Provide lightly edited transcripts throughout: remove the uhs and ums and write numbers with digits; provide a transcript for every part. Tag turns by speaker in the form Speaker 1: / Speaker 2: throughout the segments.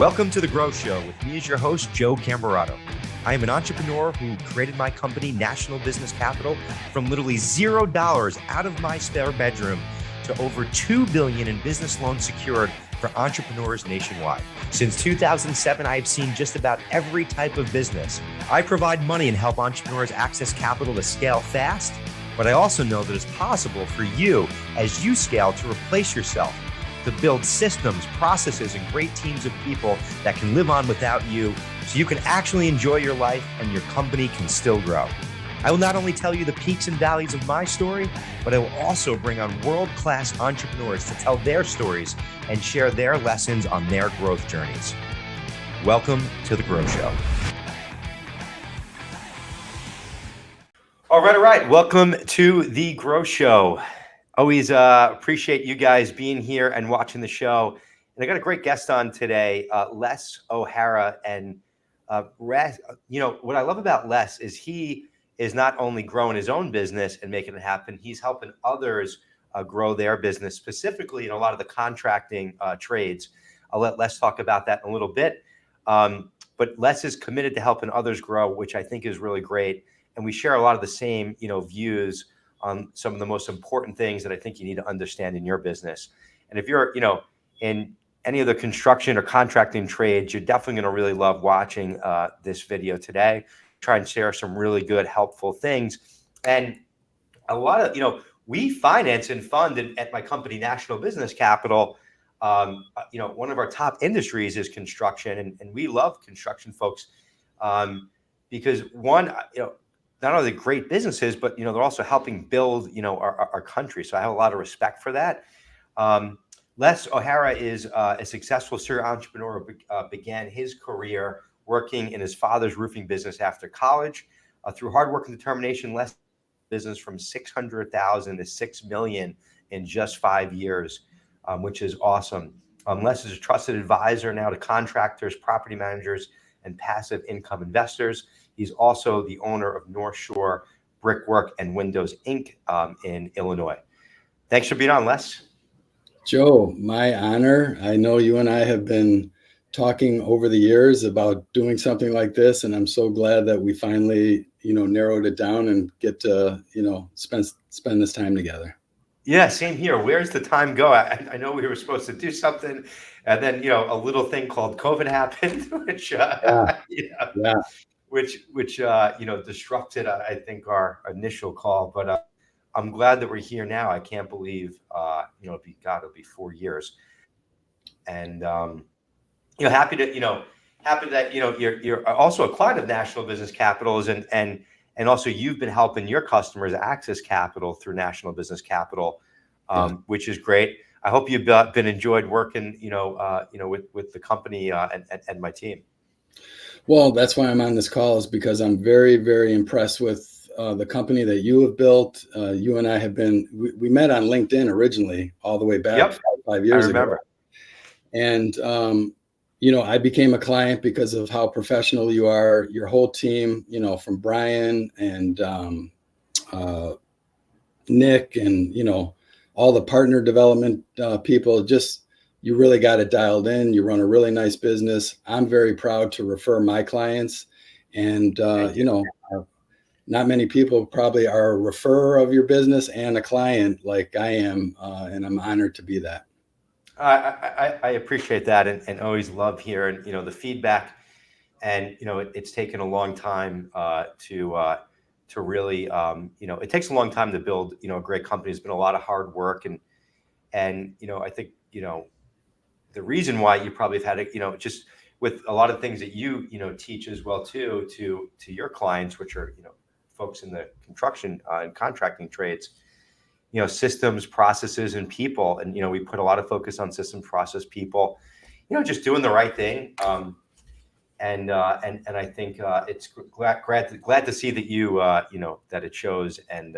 Speaker 1: Welcome to The Grow Show with me as your host, Joe Camerato. I am an entrepreneur who created my company, National Business Capital, from literally $0 out of my spare bedroom to over $2 billion in business loans secured for entrepreneurs nationwide. Since 2007, I have seen just about every type of business. I provide money and help entrepreneurs access capital to scale fast, but I also know that it's possible for you as you scale to replace yourself, to build systems, processes, and great teams of people that can live on without you so you can actually enjoy your life and your company can still grow. I will not only tell you the peaks and valleys of my story, but I will also bring on world-class entrepreneurs to tell their stories and share their lessons on their growth journeys. Welcome to The Grow Show. All right. Welcome to The Grow Show. Always appreciate you guys being here and watching the show. And I got a great guest on today, Les O'Hara. And what I love about Les is he is not only growing his own business and making it happen, he's helping others grow their business, specifically in a lot of the contracting trades. I'll let Les talk about that in a little bit. But Les is committed to helping others grow, which I think is really great. And we share a lot of the same, views on some of the most important things that I think you need to understand in your business. And if you're, in any of the construction or contracting trades, you're definitely going to really love watching this video today. Try and share some really good, helpful things. And a lot of, we finance and fund at my company, National Business Capital. One of our top industries is construction, and we love construction folks because one, not only great businesses, but they're also helping build our country. So I have a lot of respect for that. Les O'Hara is a successful serial entrepreneur who began his career working in his father's roofing business after college. Through hard work and determination, Les business from $600,000 to $6 million in just 5 years, which is awesome. Les is a trusted advisor now to contractors, property managers, and passive income investors. He's also the owner of North Shore Brickwork and Windows Inc. In Illinois. Thanks for being on, Les.
Speaker 2: Joe, my honor. I know you and I have been talking over the years about doing something like this, and I'm so glad that we finally, narrowed it down and get to, spend this time together.
Speaker 1: Yeah, same here. Where's the time go? I know we were supposed to do something, and then a little thing called COVID happened, which disrupted, I think, our initial call. But I'm glad that we're here now. I can't believe, it'll be 4 years, and happy that you're also a client of National Business Capitals, and also you've been helping your customers access capital through National Business Capital, which is great. I hope you've been enjoyed working, with the company and my team.
Speaker 2: Well, that's why I'm on this call, is because I'm very, very impressed with the company that you have built. You and I have we met on LinkedIn originally, all the way back 5 years ago. I remember. And, I became a client because of how professional you are, your whole team, from Brian and Nick and, all the partner development people. Just, you really got it dialed in. You run a really nice business. I'm very proud to refer my clients. And, not many people probably are a referrer of your business and a client like I am. And I'm honored to be that.
Speaker 1: I appreciate that and always love hearing, the feedback. And, it's taken a long time to really, it takes a long time to build, a great company. It's been a lot of hard work. And I think, the reason why you probably have had it, just with a lot of things that you, teach as well, too, to your clients, which are, folks in the construction and contracting trades, systems, processes, and people. And, we put a lot of focus on systems, process, people, just doing the right thing. And I think it's glad to see that you, that it shows and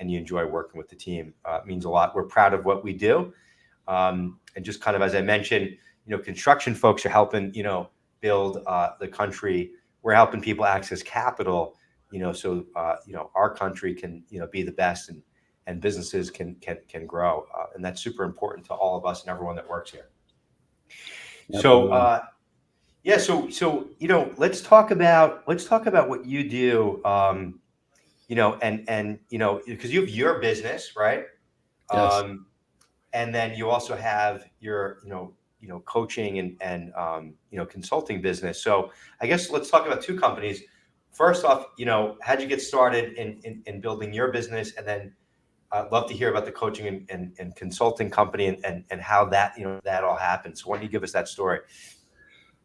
Speaker 1: you enjoy working with the team. It means a lot. We're proud of what we do. And just kind of, as I mentioned, construction folks are helping, build the country. We're helping people access capital, so, our country can, be the best and businesses can grow. And that's super important to all of us and everyone that works here. So,
Speaker 2: Absolutely.
Speaker 1: yeah, so let's talk about what you do. And because you have your business, right?
Speaker 2: Yes.
Speaker 1: Um, and then you also have your coaching and consulting business. So I guess let's talk about two companies. First off, how'd you get started in building your business, and then I'd love to hear about the coaching and consulting company and how that that all happened. So why don't you give us that story?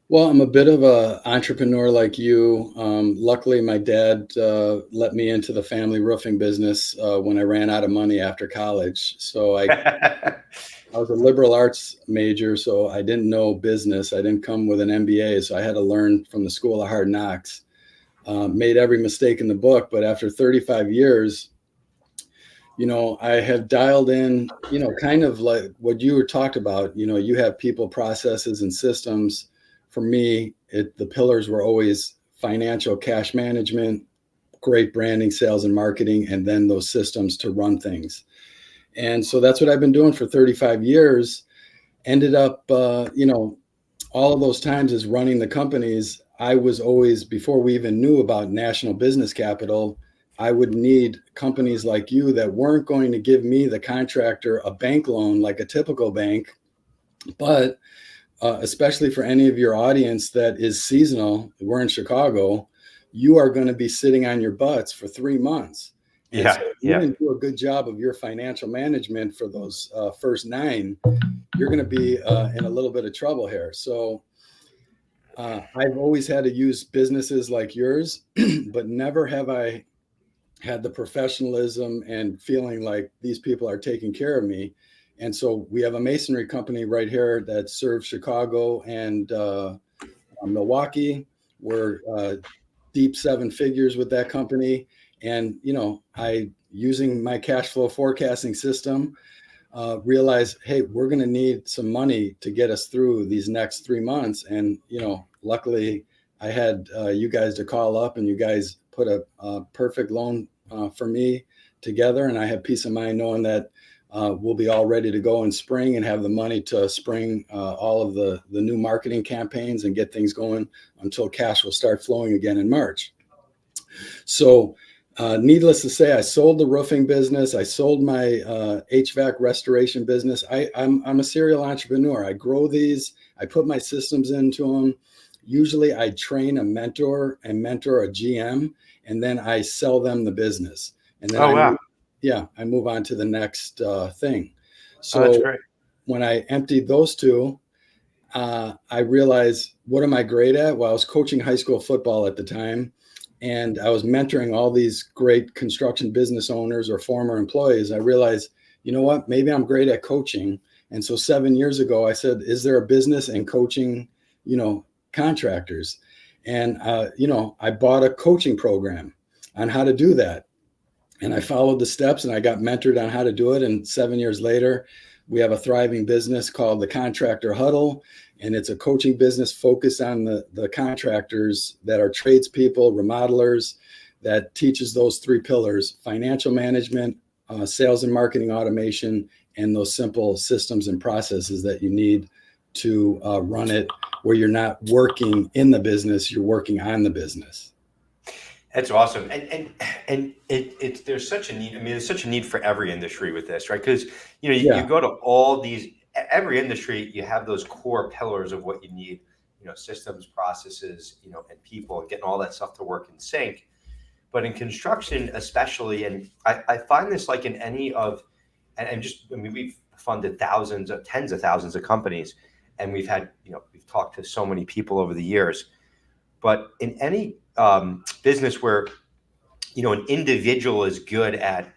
Speaker 2: Well, I'm a bit of a entrepreneur like you. Luckily, my dad let me into the family roofing business when I ran out of money after college. So I was a liberal arts major, so I didn't know business. I didn't come with an MBA, so I had to learn from the school of hard knocks. Made every mistake in the book, but after 35 years, I have dialed in, kind of like what you were talked about. You have people, processes, and systems. For me, the pillars were always financial, cash management, great branding, sales, and marketing, and then those systems to run things. And so that's what I've been doing for 35 years. Ended up, all of those times as running the companies, I was always, before we even knew about National Business Capital, I would need companies like you that weren't going to give me, the contractor, a bank loan like a typical bank, but especially for any of your audience that is seasonal, we're in Chicago, you are going to be sitting on your butts for 3 months. And so
Speaker 1: Yeah,
Speaker 2: if you
Speaker 1: yeah.
Speaker 2: didn't do a good job of your financial management for those first 9, you're going to be in a little bit of trouble here. So I've always had to use businesses like yours, but never have I had the professionalism and feeling like these people are taking care of me. And so we have a masonry company right here that serves Chicago and Milwaukee. We're deep 7 figures with that company. And, I, using my cash flow forecasting system, realize, hey, we're going to need some money to get us through these next 3 months. And, luckily I had you guys to call up, and you guys put a perfect loan for me together. And I have peace of mind knowing that we'll be all ready to go in spring and have the money to spring all of the new marketing campaigns and get things going until cash will start flowing again in March. So needless to say, I sold the roofing business. I sold my HVAC restoration business. I'm a serial entrepreneur. I grow these. I put my systems into them. Usually I train a mentor and mentor a GM, and then I sell them the business. And then
Speaker 1: Oh wow.
Speaker 2: I move on to the next thing.
Speaker 1: Oh, that's
Speaker 2: So
Speaker 1: great.
Speaker 2: when I emptied those two, I realized, what am I great at? Well, I was coaching high school football at the time, and I was mentoring all these great construction business owners or former employees. I realized, you know what, maybe I'm great at coaching. And so 7 years ago, I said, is there a business in coaching, contractors? And, I bought a coaching program on how to do that. And I followed the steps, and I got mentored on how to do it. And 7 years later, we have a thriving business called the Contractor Huddle. And it's a coaching business focused on the contractors that are tradespeople, remodelers, that teaches those 3 pillars: financial management, sales and marketing automation, and those simple systems and processes that you need to run it, where you're not working in the business, you're working on the business.
Speaker 1: That's awesome, and it's there's such a need. I mean, there's such a need for every industry with this, right? Because you
Speaker 2: Yeah.
Speaker 1: go to all these every industry, you have those core pillars of what you need. Systems, processes, and people, and getting all that stuff to work in sync. But in construction, especially, and I find this like in any of, I mean, we've funded tens of thousands of companies, and we've had, we've talked to so many people over the years. But in any business where an individual is good at,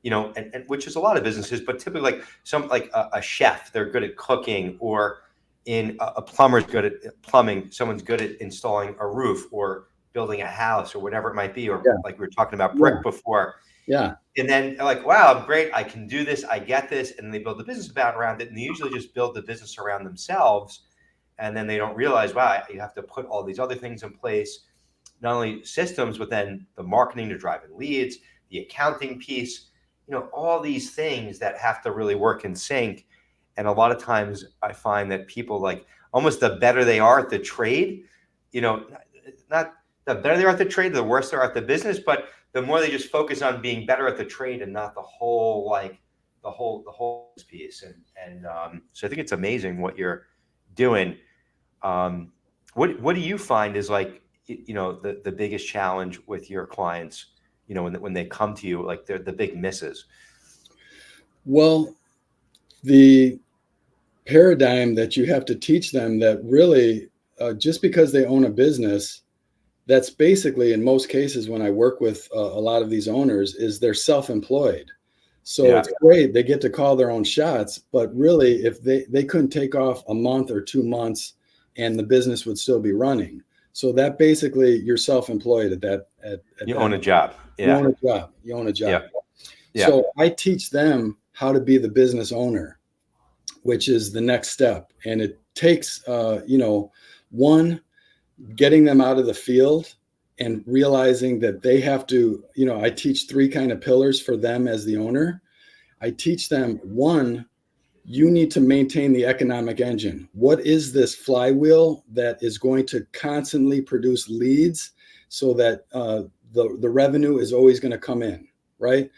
Speaker 1: and which is a lot of businesses, but typically like a chef, they're good at cooking, or in a plumber's good at plumbing, someone's good at installing a roof or building a house or whatever it might be, or
Speaker 2: Yeah.
Speaker 1: like we were talking about
Speaker 2: Yeah.
Speaker 1: brick before.
Speaker 2: Yeah.
Speaker 1: And then they're like, wow, I'm great, I can do this, I get this, and they build a business around it, and they usually just build the business around themselves, and then they don't realize, wow, you have to put all these other things in place, not only systems, but then the marketing to drive in leads, the accounting piece, all these things that have to really work in sync. And a lot of times I find that people like, almost the better they are at the trade, you know, not the better they are at the trade, the worse they are at the business, but the more they just focus on being better at the trade and not the whole, like the whole piece. And so I think it's amazing what you're doing. What do you find is like, the biggest challenge with your clients, when they come to you, like they're the big misses?
Speaker 2: Well, the paradigm that you have to teach them that really, just because they own a business, that's basically, in most cases, when I work with a lot of these owners, is they're self-employed. So
Speaker 1: Yeah.
Speaker 2: it's great. They get to call their own shots, but really, if they couldn't take off a month or 2 months and the business would still be running. So that basically, you're self-employed at that.
Speaker 1: You own a job.
Speaker 2: You own
Speaker 1: Yeah.
Speaker 2: a job. You own a job.
Speaker 1: Yeah. Yeah.
Speaker 2: So I teach them how to be the business owner, which is the next step. And it takes, one, getting them out of the field and realizing that they have to, I teach 3 kind of pillars for them as the owner. I teach them, one, you need to maintain the economic engine. What is this flywheel that is going to constantly produce leads so that the revenue is always going to come in, right?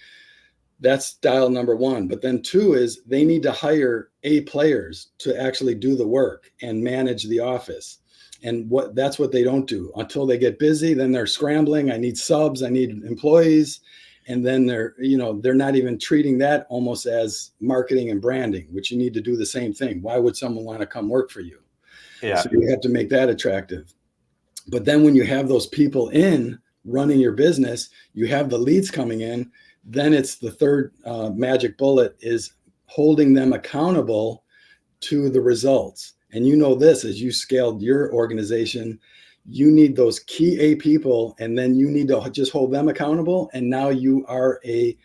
Speaker 2: That's dial number 1. But then 2 is they need to hire A players to actually do the work and manage the office. And that's what they don't do until they get busy. Then they're scrambling. I need subs. I need employees. And then they're not even treating that almost as marketing and branding, which you need to do the same thing. Why would someone want to come work for you?
Speaker 1: Yeah.
Speaker 2: So you have to make that attractive. But then when you have those people in running your business, you have the leads coming in, then it's the third magic bullet is holding them accountable to the results. And this, as you scaled your organization, you need those key A people, and then you need to just hold them accountable. And now you are a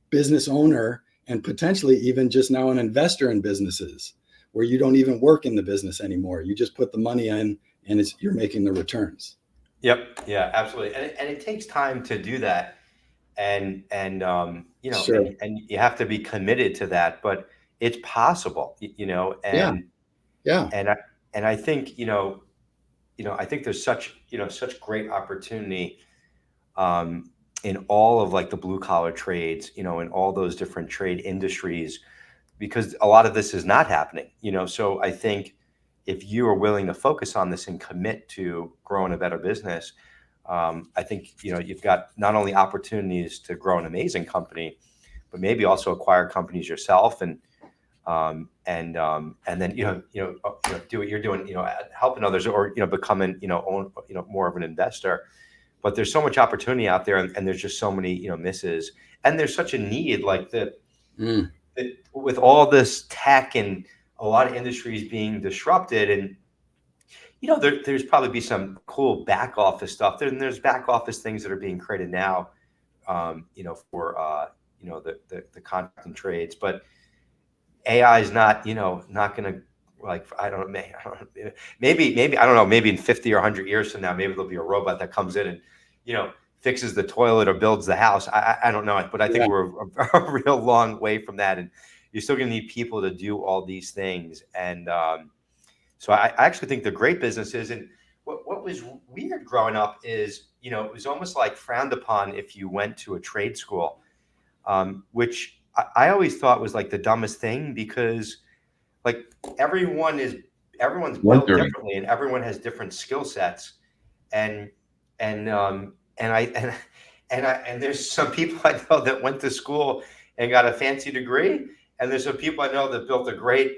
Speaker 2: business owner and potentially even just now an investor in businesses where you don't even work in the business anymore. You just put the money in and you're making the returns.
Speaker 1: Yep. Yeah, absolutely. And it takes time to do that. And
Speaker 2: Sure.
Speaker 1: and you have to be committed to that, but it's possible,
Speaker 2: Yeah.
Speaker 1: and I think, I think there's such great opportunity in all of like the blue collar trades, in all those different trade industries, because a lot of this is not happening, so I think if you are willing to focus on this and commit to growing a better business, I think, you've got not only opportunities to grow an amazing company, but maybe also acquire companies yourself and then, do what you're doing, helping others or, becoming, own, more of an investor. But there's so much opportunity out there and there's just so many, misses, and there's such a need like that with all this tech and a lot of industries being disrupted and, there's probably be some cool back office stuff. There's back office things that are being created now, for the contract and trades. But AI is not going to, like, I don't know, maybe I don't know, maybe in 50 or 100 years from now, maybe there'll be a robot that comes in and fixes the toilet or builds the house. I don't know, but I think we're a real long way from that, and you're still going to need people to do all these things. And so I actually think they're great businesses. And what was weird growing up is, it was almost like frowned upon if you went to a trade school, which I always thought was like the dumbest thing, because like everyone's built differently and everyone has different skill sets. And there's some people I know that went to school and got a fancy degree. And there's some people I know that built a great,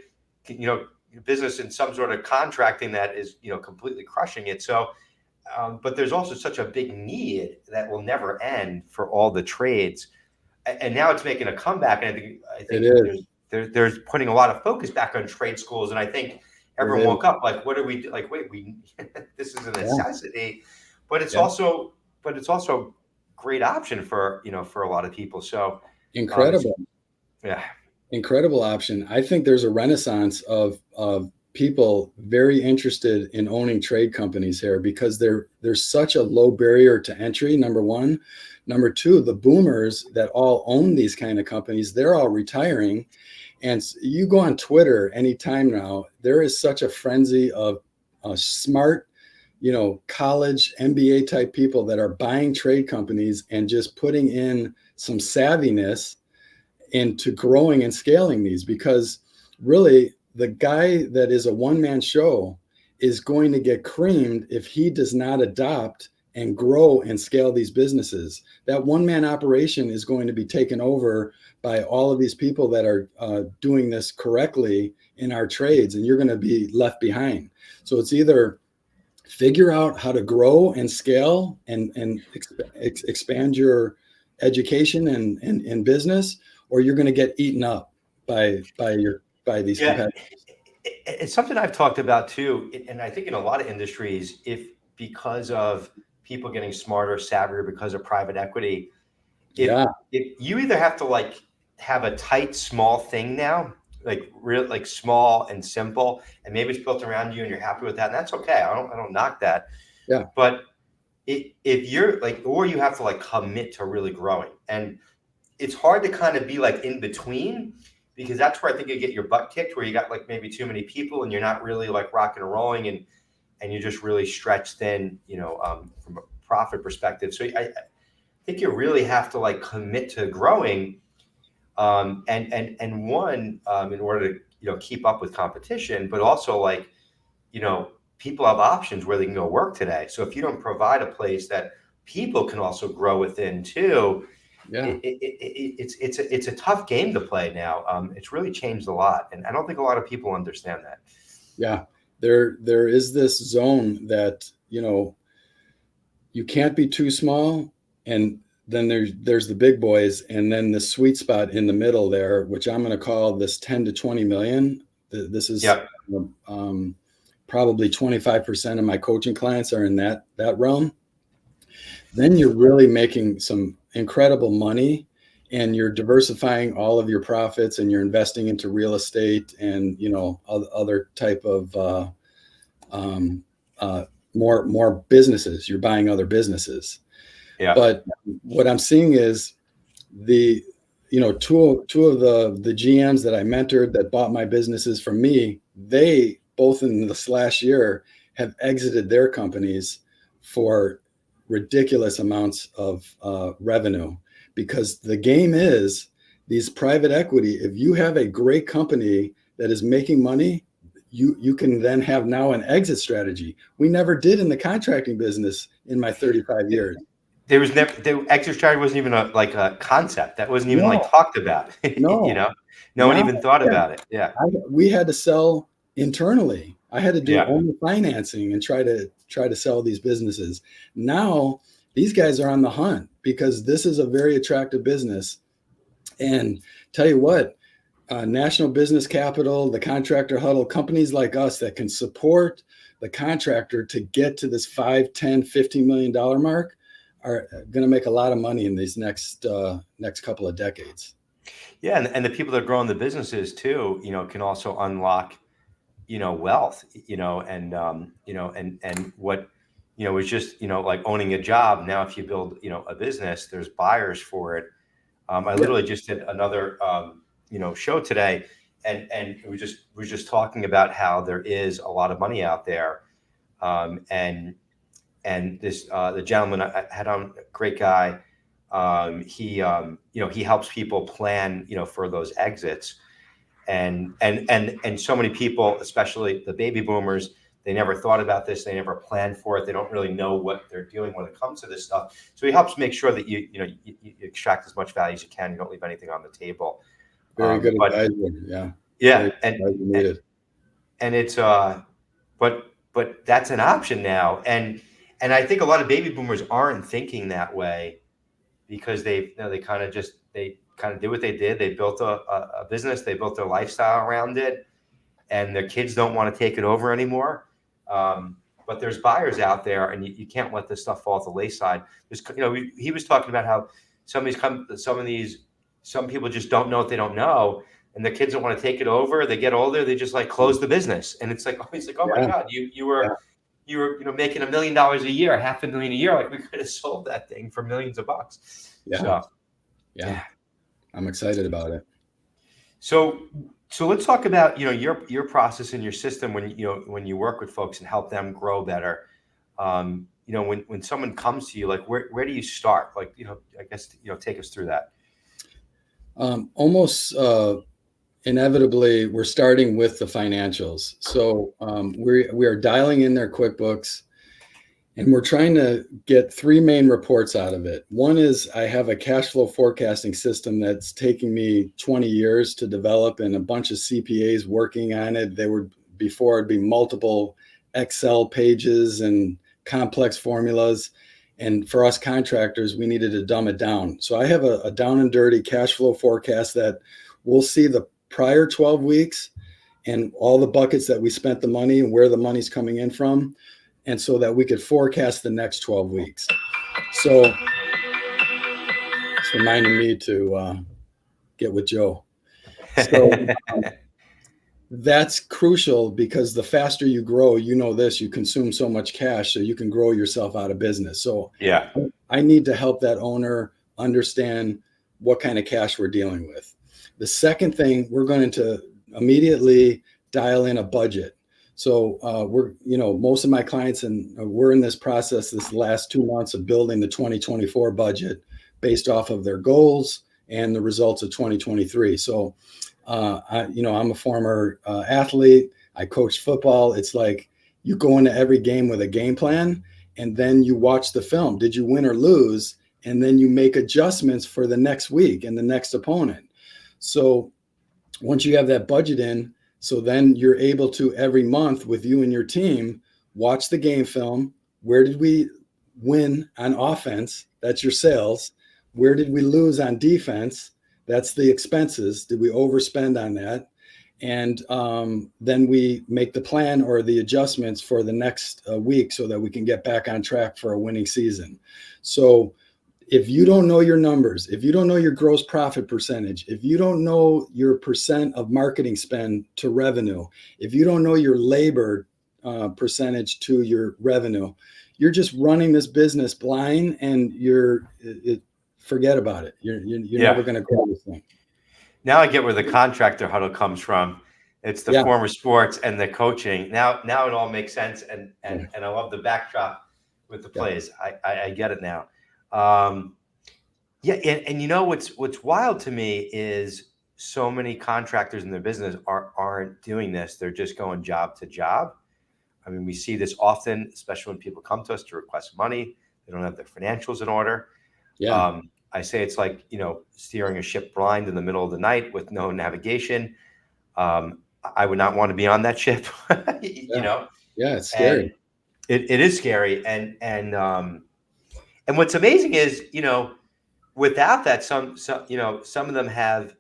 Speaker 1: business in some sort of contracting that is, completely crushing it. So, but there's also such a big need that will never end for all the trades. And now it's making a comeback. And I think there's putting a lot of focus back on trade schools. And I think everyone woke up like, what do we do? Like, wait, this is a necessity, but it's also great option for, for a lot of people. So
Speaker 2: incredible.
Speaker 1: Yeah.
Speaker 2: Incredible option. I think there's a renaissance of people very interested in owning trade companies here because there's such a low barrier to entry, number one. Number two, the boomers that all own these kind of companies, they're all retiring. And you go on Twitter anytime now, there is such a frenzy of smart, college MBA type people that are buying trade companies and just putting in some savviness into growing and scaling these, because really the guy that is a one-man show is going to get creamed if he does not adopt and grow and scale these businesses. That one-man operation is going to be taken over by all of these people that are doing this correctly in our trades, and you're going to be left behind. So it's either figure out how to grow and scale and expand your education and business, or you're going to get eaten up by these competitors.
Speaker 1: It's something I've talked about too, and I think in a lot of industries, if because of people getting smarter, savvier because of private equity, if you either have to like have a tight, small thing now, like real, like small and simple, and maybe it's built around you and you're happy with that, and that's okay. I don't knock that.
Speaker 2: Yeah.
Speaker 1: But if you're like, or you have to like commit to really growing, and it's hard to kind of be like in between, because that's where I think you get your butt kicked, where you got like maybe too many people and you're not really like rocking and rolling, and you're just really stretched thin, from a profit perspective. So I think you really have to like commit to growing, and in order to keep up with competition, but also like people have options where they can go work today. So if you don't provide a place that people can also grow within too, it's a tough game to play now. It's really changed a lot, and I don't think a lot of people understand that.
Speaker 2: Yeah, there is this zone that you can't be too small, and then there's the big boys, and then the sweet spot in the middle there, which I'm going to call this 10 to 20 million. This is probably 25% of my coaching clients are in that realm. Then you're really making some incredible money, and you're diversifying all of your profits, and you're investing into real estate and other type of more businesses. You're buying other businesses.
Speaker 1: Yeah.
Speaker 2: But what I'm seeing is two of the GMs that I mentored that bought my businesses from me, they both in this last year have exited their companies for ridiculous amounts of revenue, because the game is these private equity. If you have a great company that is making money, you can then have now an exit strategy. We never did in the contracting business in my 35 years.
Speaker 1: There was never, the exit strategy wasn't even a concept that wasn't even like talked about. No one even thought about it. Yeah.
Speaker 2: We had to sell internally. I had to do only financing and try to sell these businesses. Now these guys are on the hunt because this is a very attractive business. And tell you what, National Business Capital, the Contractor Huddle, companies like us that can support the contractor to get to this $5, $10, $15 million mark are going to make a lot of money in these next couple of decades.
Speaker 1: Yeah, and the people that are growing the businesses too, can also unlock, wealth, and what, was just, like owning a job. Now, if you build, a business, there's buyers for it. I literally just did another, show today, and we were just talking about how there is a lot of money out there, and this the gentleman I had on, a great guy. He helps people plan, for those exits, and so many people, especially the baby boomers, they never thought about this. They never planned for it. They don't really know what they're doing when it comes to this stuff. So he helps make sure that you extract as much value as you can. You don't leave anything on the table.
Speaker 2: Very good advisor.
Speaker 1: Yeah, and it's but that's an option now, and I think a lot of baby boomers aren't thinking that way, because they kind of did what they did. They built a business, they built their lifestyle around it, and their kids don't want to take it over anymore. But there's buyers out there, and you can't let this stuff fall to the wayside. He was talking about how some people just don't know what they don't know, and their kids don't want to take it over. They get older, they just like close the business, and it's like, oh my God, you were making $1 million a year, $500,000 a year. Like, we could have sold that thing for millions of bucks.
Speaker 2: Yeah.
Speaker 1: So,
Speaker 2: I'm excited about it.
Speaker 1: So let's talk about, your process and your system when when you work with folks and help them grow better. When someone comes to you, like where do you start? Like, I guess, take us through that.
Speaker 2: Almost inevitably, we're starting with the financials. So we are dialing in their QuickBooks, and we're trying to get three main reports out of it. One is I have a cash flow forecasting system that's taking me 20 years to develop, and a bunch of CPAs working on it. Before it'd be multiple Excel pages and complex formulas. And for us contractors, we needed to dumb it down. So I have a down and dirty cash flow forecast that we'll see the prior 12 weeks and all the buckets that we spent the money and where the money's coming in from, and so that we could forecast the next 12 weeks. So it's reminding me to get with Joe. So that's crucial, because the faster you grow, you consume so much cash, so you can grow yourself out of business. So
Speaker 1: Yeah.
Speaker 2: I need to help that owner understand what kind of cash we're dealing with. The second thing, we're going to immediately dial in a budget. So most of my clients, and we're in this process this last 2 months of building the 2024 budget based off of their goals and the results of 2023. So, I'm a former athlete. I coached football. It's like you go into every game with a game plan, and then you watch the film. Did you win or lose? And then you make adjustments for the next week and the next opponent. So once you have that budget in, so then you're able to, every month with you and your team, watch the game film. Where did we win on offense? That's your sales. Where did we lose on defense? That's the expenses. Did we overspend on that? And then we make the plan or the adjustments for the next week so that we can get back on track for a winning season. So if you don't know your numbers, if you don't know your gross profit percentage, if you don't know your percent of marketing spend to revenue, if you don't know your labor percentage to your revenue, you're just running this business blind, and forget about it. You're never going to grow this thing.
Speaker 1: Now I get where the contractor huddle comes from. It's the former sports and the coaching. Now it all makes sense, and I love the backdrop with the plays. I get it now. And what's wild to me is so many contractors in their business aren't doing this. They're just going job to job. I mean, we see this often, especially when people come to us to request money. They don't have their financials in order.
Speaker 2: Yeah.
Speaker 1: I say it's like, steering a ship blind in the middle of the night with no navigation. I would not want to be on that ship.
Speaker 2: Yeah, it's scary.
Speaker 1: It is scary. And what's amazing is, without that, some of them have,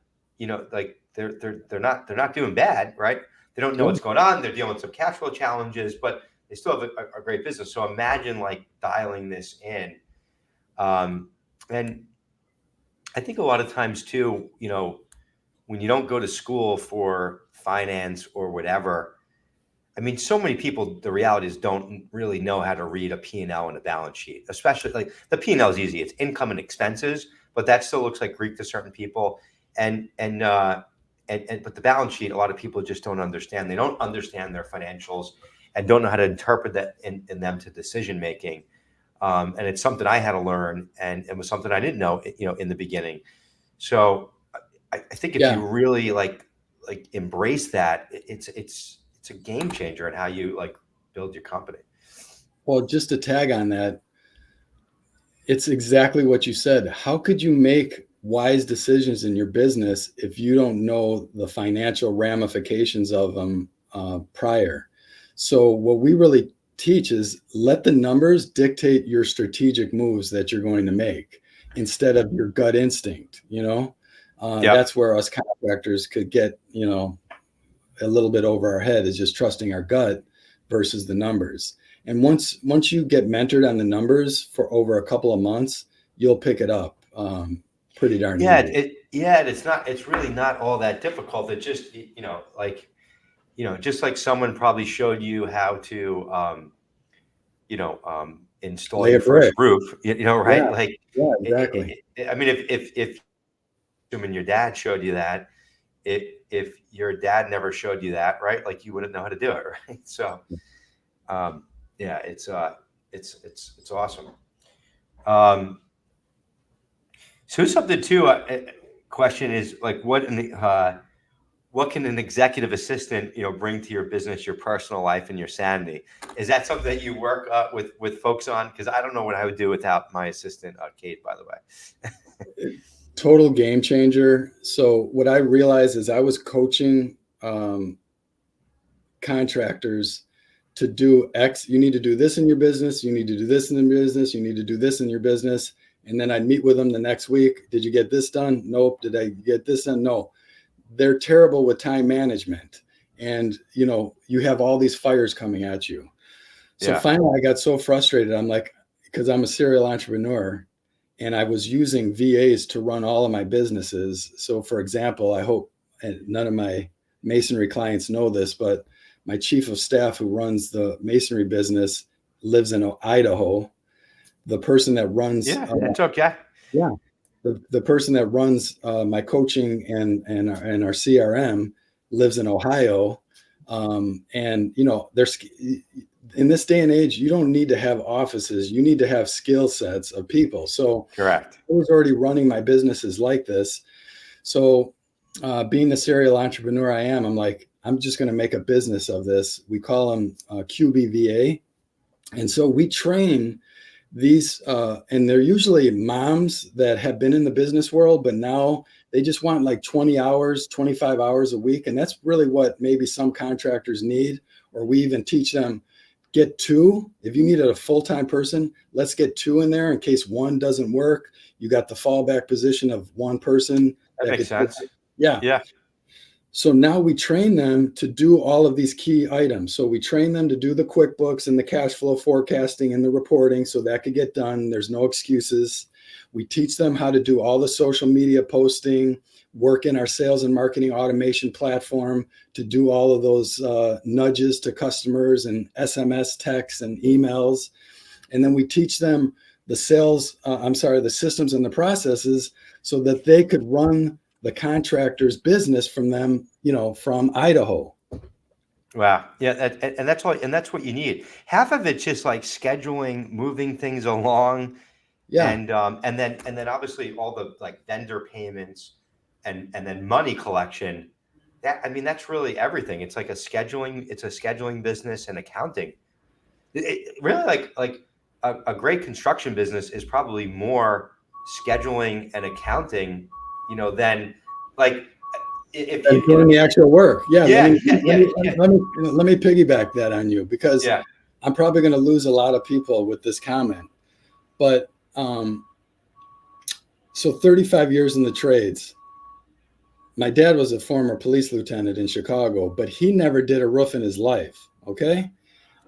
Speaker 1: like they're not doing bad, right? They don't know what's going on. They're dealing with some cash flow challenges, but they still have a great business. So imagine like dialing this in. And I think a lot of times too, when you don't go to school for finance or whatever, I mean, so many people, the reality is, don't really know how to read a P&L and a balance sheet, especially like the P&L is easy. It's income and expenses, but that still looks like Greek to certain people. But the balance sheet, a lot of people just don't understand. They don't understand their financials and don't know how to interpret that in them to decision making. And it's something I had to learn, and it was something I didn't know, in the beginning. So I think if you really like embrace that, it's a game changer in how you like build your company.
Speaker 2: Well, just to tag on that, it's exactly what you said. How could you make wise decisions in your business if you don't know the financial ramifications of them prior? So what we really teach is let the numbers dictate your strategic moves that you're going to make instead of your gut instinct. That's where us contractors could get, a little bit over our head, is just trusting our gut versus the numbers. And once you get mentored on the numbers for over a couple of months, you'll pick it up pretty darn easy.
Speaker 1: It's really not all that difficult. It just, just like someone probably showed you how to, install
Speaker 2: Lay
Speaker 1: your
Speaker 2: a brick.
Speaker 1: first roof, right?
Speaker 2: Yeah,
Speaker 1: Like,
Speaker 2: yeah, exactly.
Speaker 1: I mean, if assuming your dad showed you that, if your dad never showed you that, right, like you wouldn't know how to do it, right? So, yeah, it's awesome. So something too. Question is like, what can an executive assistant, bring to your business, your personal life, and your sanity? Is that something that you work with folks on? Because I don't know what I would do without my assistant, Kate, by the way.
Speaker 2: Total game changer. So what I realized is I was coaching contractors to do X. You need to do this in your business. You need to do this in your business. You need to do this in your business. And then I'd meet with them the next week. Did you get this done? Nope. Did I get this done? No. They're terrible with time management. And, you have all these fires coming at you. So finally I got so frustrated. I'm like, because I'm a serial entrepreneur and I was using VAs to run all of my businesses. So for example, I hope none of my masonry clients know this, but my chief of staff who runs the masonry business lives in Idaho. The person that runs,
Speaker 1: it's okay.
Speaker 2: Yeah. The person that runs my coaching and our CRM lives in Ohio. And there's, in this day and age, you don't need to have offices. You need to have skill sets of people. So
Speaker 1: correct.
Speaker 2: I was already running my businesses like this. So being the serial entrepreneur I am, I'm like, I'm just going to make a business of this. We call them QBVA. And so we train these, and they're usually moms that have been in the business world, but now they just want like 20 hours, 25 hours a week. And that's really what maybe some contractors need, or we even teach them, get two. If you needed a full-time person, let's get two in there in case one doesn't work. You got the fallback position of one person.
Speaker 1: That makes sense.
Speaker 2: Yeah. So now we train them to do all of these key items. So we train them to do the QuickBooks and the cash flow forecasting and the reporting so that could get done. There's no excuses. We teach them how to do all the social media posting, work in our sales and marketing automation platform to do all of those nudges to customers and SMS texts and emails. And then we teach them the the systems and the processes so that they could run the contractor's business from them, from Idaho.
Speaker 1: Wow. Yeah. And that's what you need. Half of it's just like scheduling, moving things along.
Speaker 2: Yeah.
Speaker 1: And then obviously all the like vendor payments and then money collection. That's really everything. It's like a scheduling business and accounting. It really like a great construction business is probably more scheduling and accounting, than like if
Speaker 2: you doing the actual work. Let me piggyback that on you because I'm probably going to lose a lot of people with this comment. But so 35 years in the trades. My dad was a former police lieutenant in Chicago, but he never did a roof in his life. Okay.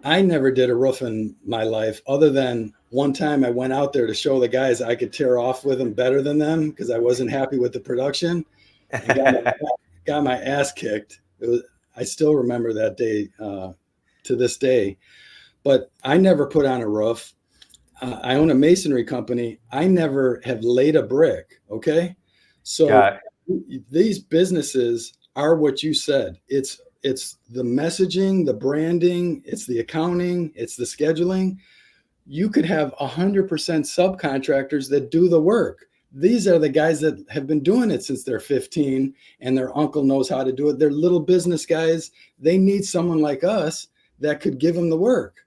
Speaker 2: I never did a roof in my life other than one time I went out there to show the guys I could tear off with them better than them because I wasn't happy with the production and got my ass kicked. I still remember that day to this day, but I never put on a roof. I own a masonry company. I never have laid a brick. Okay. So these businesses are what you said. It's the messaging, the branding, it's the accounting, it's the scheduling. You could have 100% subcontractors that do the work. These are the guys that have been doing it since they're 15 and their uncle knows how to do it. They're little business guys. They need someone like us that could give them the work.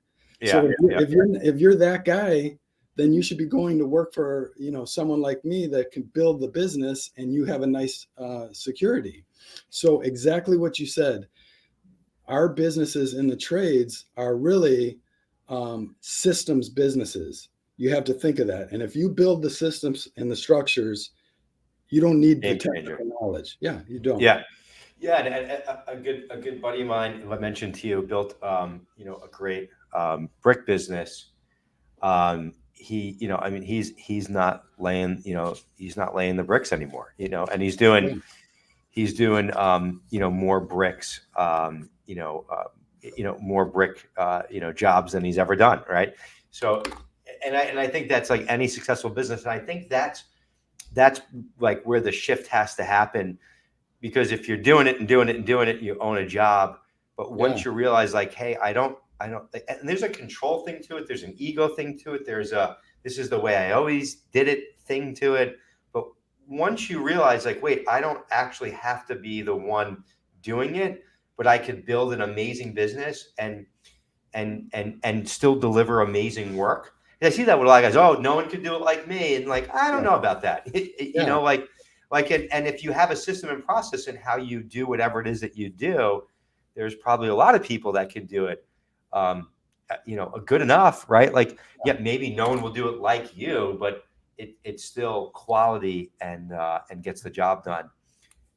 Speaker 2: If you're that guy, then you should be going to work for, someone like me that can build the business and you have a nice security. So exactly what you said, our businesses in the trades are really systems businesses. You have to think of that. And if you build the systems and the structures, you don't need the technical knowledge. Yeah, you don't.
Speaker 1: Yeah. And a good buddy of mine, who I mentioned to you, built a great brick business. He's not laying the bricks anymore, and he's doing more bricks, more brick, jobs than he's ever done. Right. So, and I think that's like any successful business. And I think that's like where the shift has to happen because if you're doing it and doing it and doing it, you own a job. But once you realize like, hey, I don't, and there's a control thing to it. There's an ego thing to it. There's a, this is the way I always did it thing to it. But once you realize like, wait, I don't actually have to be the one doing it, but I could build an amazing business and still deliver amazing work. And I see that with a lot of guys. Oh, no one could do it like me. And like, I don't know about that. You know, like, and if you have a system and process in how you do whatever it is that you do, there's probably a lot of people that can do it, you know, good enough, right? Like, yeah, maybe no one will do it like you, but it's still quality and gets the job done.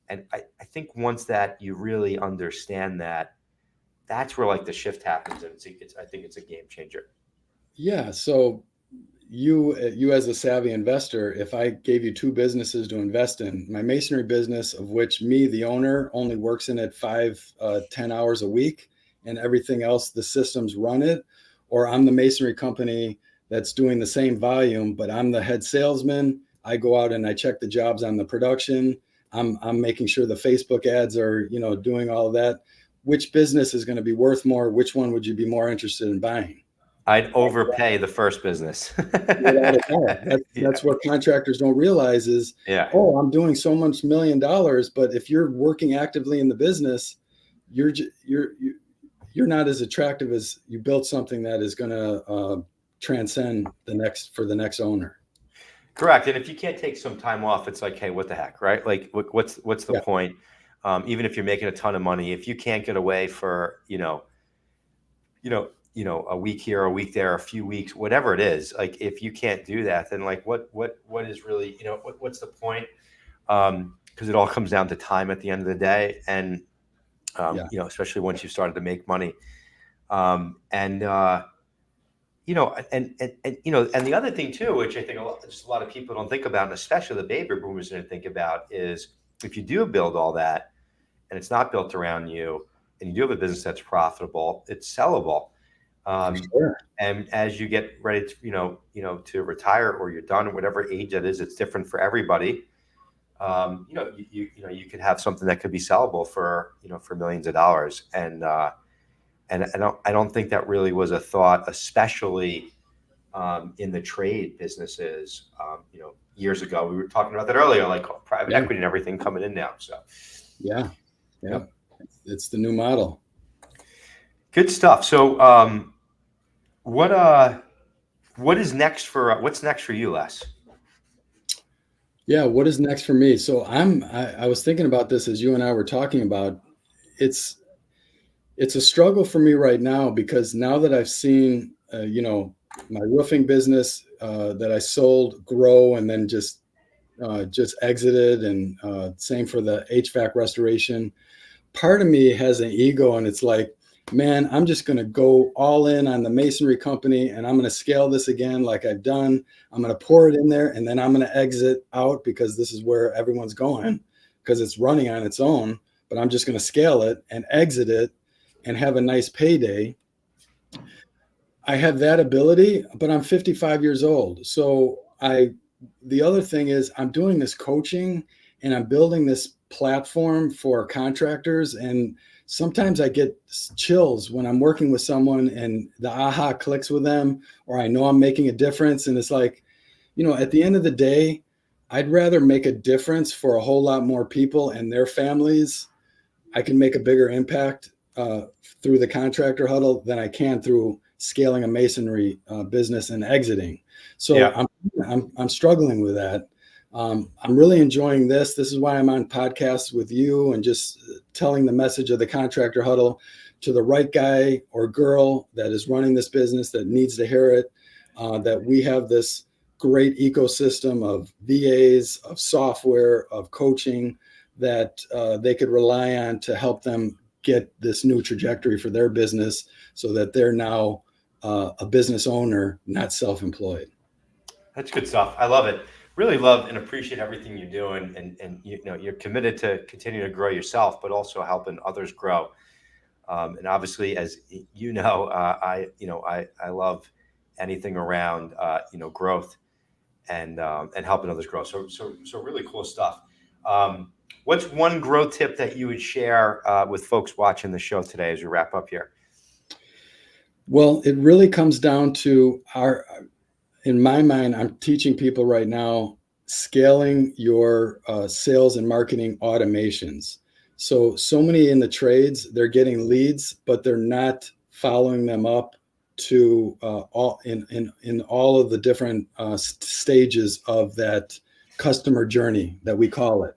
Speaker 1: And I think once that you really understand that, that's where like the shift happens, and I think it's a game changer.
Speaker 2: Yeah. So you as a savvy investor, if I gave you two businesses to invest in, my masonry business, of which me, the owner, only works in it 10 hours a week, and everything else, the systems run it, or I'm the masonry company that's doing the same volume, but I'm the head salesman. I go out and I check the jobs on the production. I'm making sure the Facebook ads are, you know, doing all of that. Which business is going to be worth more? Which one would you be more interested in buying?
Speaker 1: I'd overpay the first business.
Speaker 2: That's what contractors don't realize is, oh, I'm doing so much $1 million, but if you're working actively in the business, you're not as attractive as you built something that is going to transcend for the next owner.
Speaker 1: Correct. And if you can't take some time off, it's like, hey, what the heck, right? Like, what's the point? Even if you're making a ton of money, if you can't get away for, you know, a week here, a week there, a few weeks, whatever it is, like if you can't do that, then like what is really, you know, what's the point? Because it all comes down to time at the end of the day. And, you know, especially once you've started to make money. You know, and you know, and the other thing too, which I think just a lot of people don't think about, and especially the baby boomers didn't think about, is if you do build all that and it's not built around you, and you do have a business that's profitable, it's sellable.
Speaker 2: Sure.
Speaker 1: And as you get ready to, you know, to retire, or you're done, whatever age that is, it's different for everybody. You know, you could have something that could be sellable for, you know, for millions of dollars. And I don't think that really was a thought, especially in the trade businesses. You know, years ago, we were talking about that earlier, like private equity and everything coming in now. So,
Speaker 2: yeah, it's the new model.
Speaker 1: Good stuff. So, what's next for you, Les?
Speaker 2: Yeah, what is next for me? So I was thinking about this as you and I were talking about. It's a struggle for me right now, because now that I've seen, you know, my roofing business that I sold grow and then just exited, and same for the HVAC restoration. Part of me has an ego, and it's like, man, I'm just going to go all in on the masonry company, and I'm going to scale this again like I've done. I'm going to pour it in there, and then I'm going to exit out, because this is where everyone's going, because it's running on its own. But I'm just going to scale it and exit it and have a nice payday. I have that ability, but I'm 55 years old. So the other thing is, I'm doing this coaching and I'm building this platform for contractors. And sometimes I get chills when I'm working with someone and the aha clicks with them, or I know I'm making a difference. And it's like, you know, at the end of the day, I'd rather make a difference for a whole lot more people and their families. I can make a bigger impact through the contractor huddle than I can through scaling a masonry business and exiting. So I'm struggling with that. I'm really enjoying this. This is why I'm on podcasts with you and just telling the message of the contractor huddle to the right guy or girl that is running this business that needs to hear it, that we have this great ecosystem of VAs, of software, of coaching that they could rely on to help them get this new trajectory for their business, so that they're now a business owner, not self-employed.
Speaker 1: That's good stuff. I love it. Really love and appreciate everything you're doing, and you know, you're committed to continue to grow yourself, but also helping others grow. And obviously, as you know, I love anything around you know, growth and helping others grow. So really cool stuff. What's one growth tip that you would share with folks watching the show today as we wrap up here?
Speaker 2: Well, it really comes down to in my mind, I'm teaching people right now scaling your sales and marketing automations. So many in the trades, they're getting leads, but they're not following them up to all in all of the different stages of that customer journey that we call it.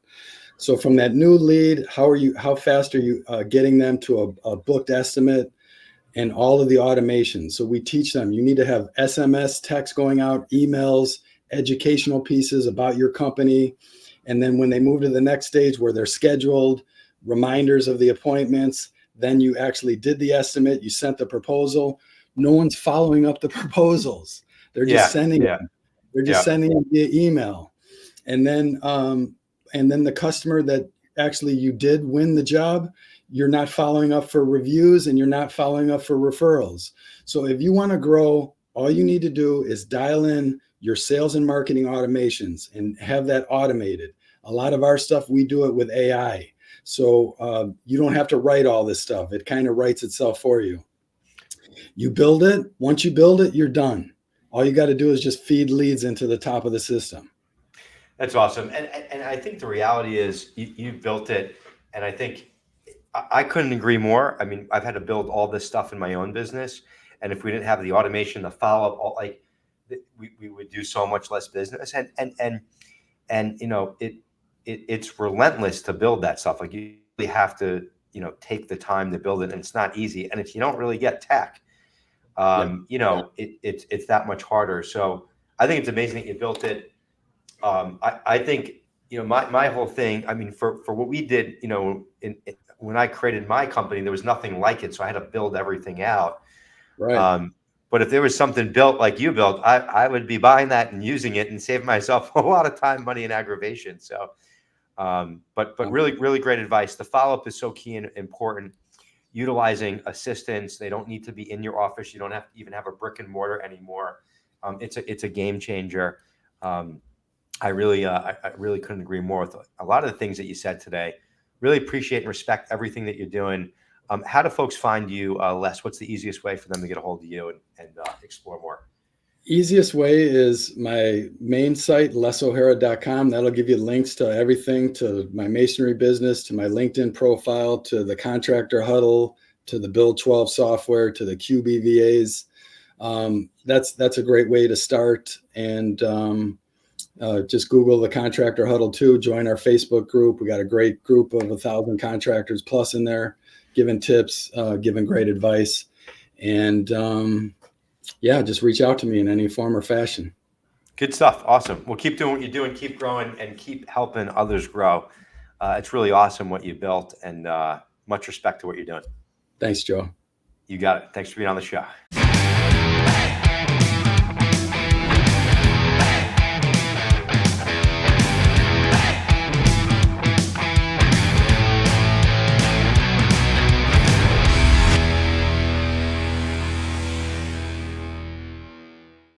Speaker 2: So from that new lead, how fast are you getting them to a booked estimate and all of the automation? So we teach them, you need to have SMS text going out, emails, educational pieces about your company. And then when they move to the next stage where they're scheduled, reminders of the appointments, then you actually did the estimate, you sent the proposal. No one's following up the proposals. They're just sending them. They're just sending them via email. And then the customer that actually you did win the job, you're not following up for reviews and you're not following up for referrals. So if you want to grow, all you need to do is dial in your sales and marketing automations and have that automated. A lot of our stuff, we do it with AI. So you don't have to write all this stuff. It kind of writes itself for you. You build it. Once you build it, you're done. All you got to do is just feed leads into the top of the system.
Speaker 1: That's awesome. And I think the reality is you built it. And I think I couldn't agree more. I mean, I've had to build all this stuff in my own business. And if we didn't have the automation, the follow-up, we would do so much less business. And you know, it's relentless to build that stuff. Like you really have to, you know, take the time to build it, and it's not easy. And if you don't really get tech, you know, it's that much harder. So I think it's amazing that you built it. I think, you know, my whole thing, I mean, for what we did, you know, when I created my company, there was nothing like it. So I had to build everything out.
Speaker 2: Right.
Speaker 1: But if there was something built like you built, I would be buying that and using it and save myself a lot of time, money, and aggravation. So, but really, really great advice. The follow-up is so key and important. Utilizing assistants. They don't need to be in your office. You don't have to even have a brick and mortar anymore. It's a game changer. I really couldn't agree more with a lot of the things that you said today. Really appreciate and respect everything that you're doing. How do folks find you, Les? What's the easiest way for them to get a hold of you and explore more?
Speaker 2: Easiest way is my main site, lesohara.com. That'll give you links to everything, to my masonry business, to my LinkedIn profile, to the Contractor Huddle, to the Build 12 software, to the QBVAs. That's a great way to start. And just Google the Contractor Huddle too. Join our Facebook group. We got a great group of 1,000 contractors plus in there, giving tips, giving great advice. And just reach out to me in any form or fashion.
Speaker 1: Good stuff. Awesome. Well, keep doing what you're doing, keep growing, and keep helping others grow. It's really awesome what you built, and much respect to what you're doing.
Speaker 2: Thanks, Joe.
Speaker 1: You got it. Thanks for being on the show.